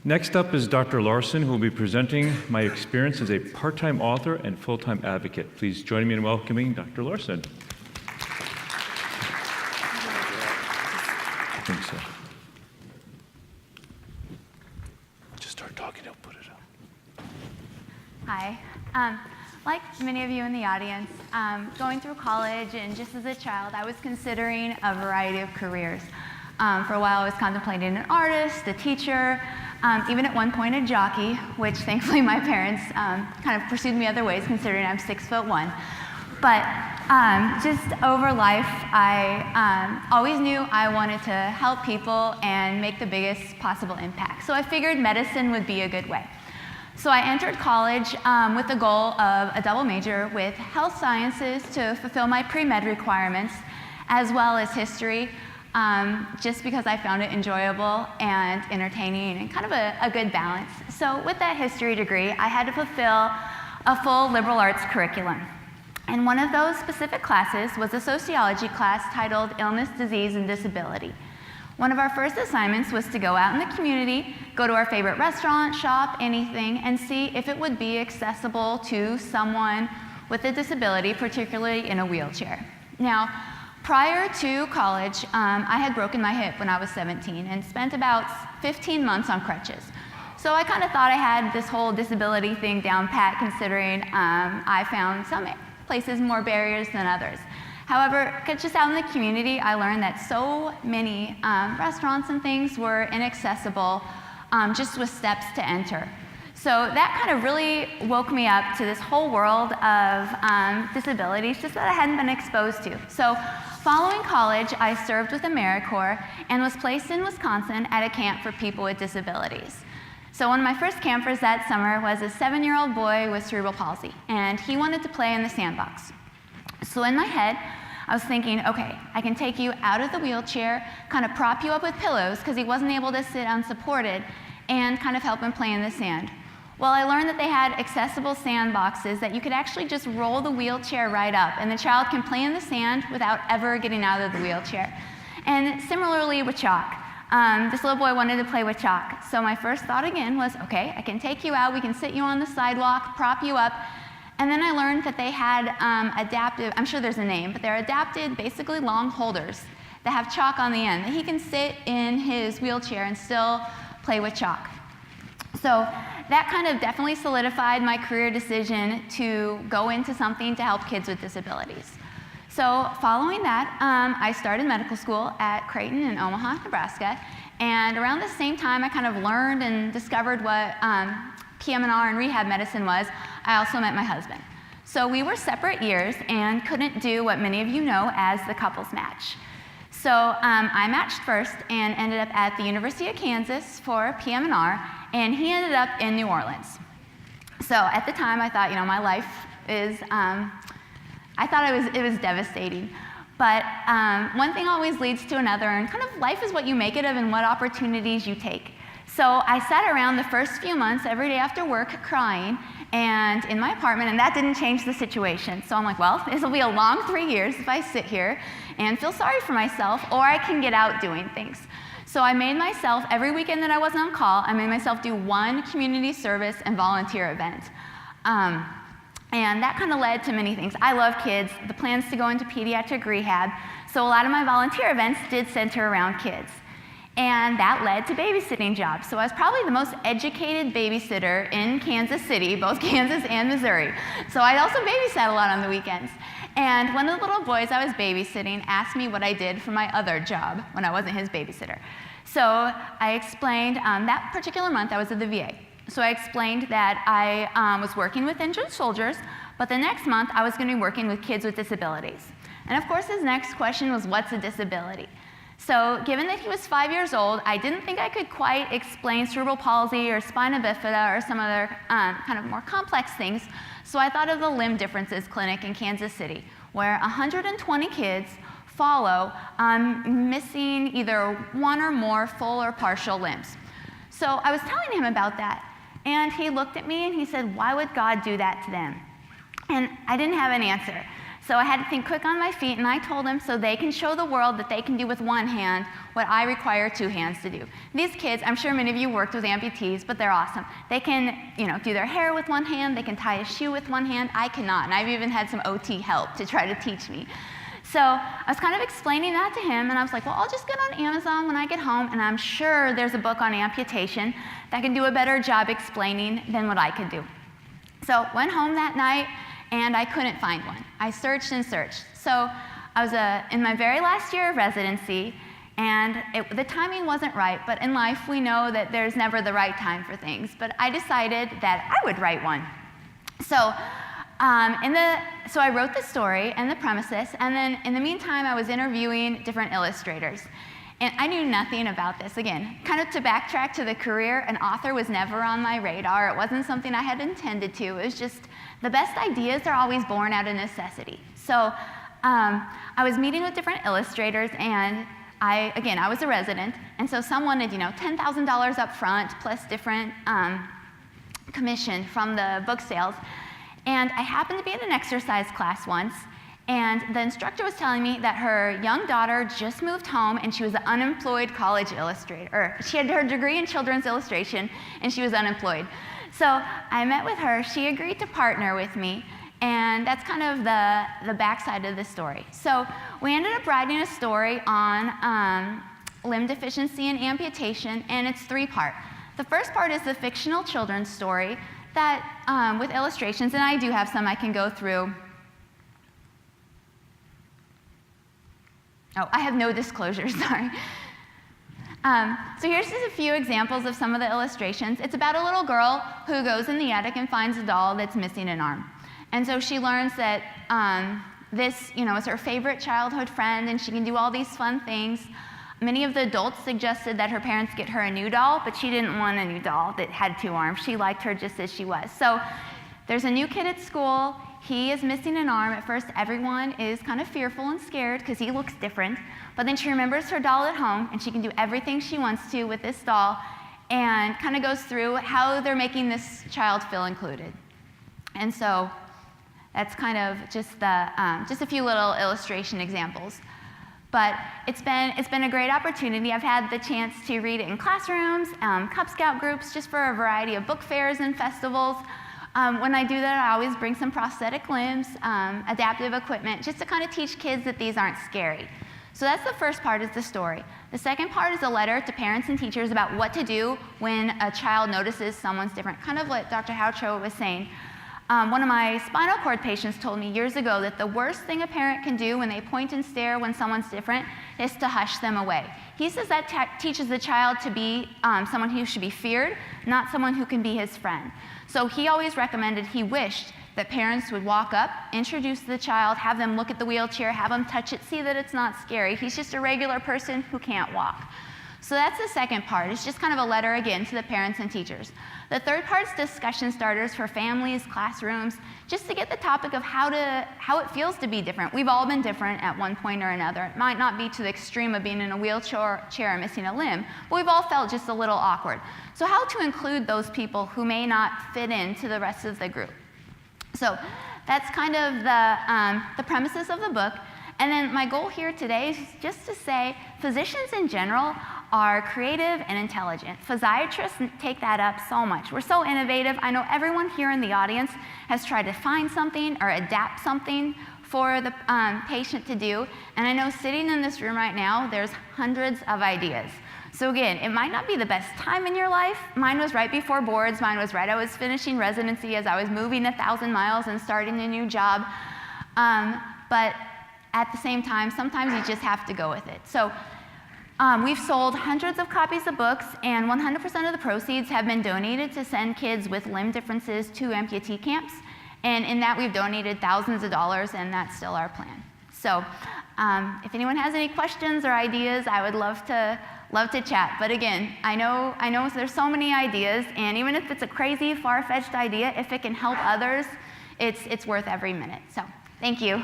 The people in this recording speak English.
Next up is Dr. Larson, who will be presenting my experience as a part-time author and full-time advocate. Please join me in welcoming Dr. Larson. I think so. Just start talking, I'll put it up. Hi. Like many of you in the audience, going through college and just as a child, I was considering a variety of careers. For a while, I was contemplating an artist, a teacher, even at one point a jockey, which thankfully my parents kind of pursued me other ways, considering I'm 6'1". But just over life, I always knew I wanted to help people and make the biggest possible impact. So I figured medicine would be a good way. So I entered college with the goal of a double major with health sciences to fulfill my pre-med requirements, as well as history, just because I found it enjoyable and entertaining and kind of a good balance. So with that history degree, I had to fulfill a full liberal arts curriculum. And one of those specific classes was a sociology class titled Illness, Disease, and Disability. One of our first assignments was to go out in the community, go to our favorite restaurant, shop, anything, and see if it would be accessible to someone with a disability, particularly in a wheelchair. Now, prior to college, I had broken my hip when I was 17 and spent about 15 months on crutches. So I kind of thought I had this whole disability thing down pat, considering I found some places more barriers than others. However, just out in the community, I learned that so many restaurants and things were inaccessible just with steps to enter. So that kind of really woke me up to this whole world of disabilities just that I hadn't been exposed to. So following college, I served with AmeriCorps and was placed in Wisconsin at a camp for people with disabilities. So one of my first campers that summer was a 7-year-old boy with cerebral palsy, and he wanted to play in the sandbox. So in my head, I was thinking, okay, I can take you out of the wheelchair, kind of prop you up with pillows, because he wasn't able to sit unsupported, and kind of help him play in the sand. Well, I learned that they had accessible sandboxes that you could actually just roll the wheelchair right up, and the child can play in the sand without ever getting out of the wheelchair. And similarly with chalk. This little boy wanted to play with chalk. So my first thought again was, okay, I can take you out, we can sit you on the sidewalk, prop you up. And then I learned that they had adaptive, I'm sure there's a name, but they're adapted, basically long holders that have chalk on the end, that he can sit in his wheelchair and still play with chalk. So that kind of definitely solidified my career decision to go into something to help kids with disabilities. So following that, I started medical school at Creighton in Omaha, Nebraska. And around the same time I kind of learned and discovered what PM&R and rehab medicine was, I also met my husband. So we were separate years and couldn't do what many of you know as the couples match. So I matched first and ended up at the University of Kansas for PM&R, and he ended up in New Orleans. So at the time I thought, my life is, I thought it was devastating. But one thing always leads to another, and kind of life is what you make it of and what opportunities you take. So I sat around the first few months every day after work crying and in my apartment, and that didn't change the situation. So I'm like, well, this will be a long 3 years if I sit here and feel sorry for myself, or I can get out doing things. So I made myself, every weekend that I wasn't on call, I made myself do one community service and volunteer event. And that kind of led to many things. I love kids, the plans to go into pediatric rehab, so a lot of my volunteer events did center around kids. And that led to babysitting jobs. So I was probably the most educated babysitter in Kansas City, both Kansas and Missouri. So I'd also babysat a lot on the weekends. And one of the little boys I was babysitting asked me what I did for my other job when I wasn't his babysitter. So I explained, that particular month I was at the VA. So I explained that I was working with injured soldiers, but the next month I was going to be working with kids with disabilities. And of course his next question was, what's a disability? So given that he was 5 years old, I didn't think I could quite explain cerebral palsy or spina bifida or some other kind of more complex things. So I thought of the Limb Differences Clinic in Kansas City, where 120 kids follow missing either one or more full or partial limbs. So I was telling him about that, and he looked at me and he said, why would God do that to them? And I didn't have an answer. So I had to think quick on my feet, and I told them so they can show the world that they can do with one hand what I require two hands to do. These kids, I'm sure many of you worked with amputees, but they're awesome. They can, do their hair with one hand, they can tie a shoe with one hand. I cannot, and I've even had some OT help to try to teach me. So I was kind of explaining that to him, and I was like, well, I'll just get on Amazon when I get home, and I'm sure there's a book on amputation that can do a better job explaining than what I could do. So went home that night, and I couldn't find one. I searched and searched. So I was in my very last year of residency, and the timing wasn't right, but in life we know that there's never the right time for things. But I decided that I would write one. So so I wrote the story and the premises, and then in the meantime I was interviewing different illustrators. And I knew nothing about this. Again, kind of to backtrack to the career, an author was never on my radar. It wasn't something I had intended to. It was just the best ideas are always born out of necessity. So I was meeting with different illustrators, and I was a resident, and so some wanted $10,000 up front plus different commission from the book sales. And I happened to be in an exercise class once, and the instructor was telling me that her young daughter just moved home, and she was an unemployed college illustrator. Or she had her degree in children's illustration, and she was unemployed. So I met with her. She agreed to partner with me, and that's kind of the backside of the story. So we ended up writing a story on limb deficiency and amputation, and it's three-part. The first part is the fictional children's story that with illustrations, and I do have some I can go through. Oh, I have no disclosures, sorry. So here's just a few examples of some of the illustrations. It's about a little girl who goes in the attic and finds a doll that's missing an arm. And so she learns that this is her favorite childhood friend, and she can do all these fun things. Many of the adults suggested that her parents get her a new doll, but she didn't want a new doll that had two arms. She liked her just as she was. So there's a new kid at school. He is missing an arm. At first, everyone is kind of fearful and scared because he looks different. But then she remembers her doll at home, and she can do everything she wants to with this doll, and kind of goes through how they're making this child feel included. And so that's kind of just a few little illustration examples. But it's been a great opportunity. I've had the chance to read it in classrooms, Cub Scout groups, just for a variety of book fairs and festivals. When I do that, I always bring some prosthetic limbs, adaptive equipment, just to kind of teach kids that these aren't scary. So that's the first part, is the story. The second part is a letter to parents and teachers about what to do when a child notices someone's different, kind of what Dr. Houcho was saying. One of my spinal cord patients told me years ago that the worst thing a parent can do when they point and stare when someone's different is to hush them away. He says that teaches the child to be someone who should be feared, not someone who can be his friend. So he always recommended, he wished that parents would walk up, introduce the child, have them look at the wheelchair, have them touch it, see that it's not scary. He's just a regular person who can't walk. So that's the second part. It's just kind of a letter, again, to the parents and teachers. The third part is discussion starters for families, classrooms, just to get the topic of how it feels to be different. We've all been different at one point or another. It might not be to the extreme of being in a wheelchair or missing a limb, but we've all felt just a little awkward. So how to include those people who may not fit into the rest of the group. So that's kind of the premises of the book. And then my goal here today is just to say physicians in general are creative and intelligent. Physiatrists take that up so much. We're so innovative. I know everyone here in the audience has tried to find something or adapt something for the patient to do. And I know sitting in this room right now, there's hundreds of ideas. So again, it might not be the best time in your life. Mine was right before boards. Mine was right. I was finishing residency as I was moving 1,000 miles and starting a new job. But at the same time, sometimes you just have to go with it. So we've sold hundreds of copies of books, and 100% of the proceeds have been donated to send kids with limb differences to amputee camps. And in that, we've donated thousands of dollars, and that's still our plan. So if anyone has any questions or ideas, I would love to chat. But again, I know there's so many ideas, and even if it's a crazy, far-fetched idea, if it can help others, it's worth every minute. So thank you.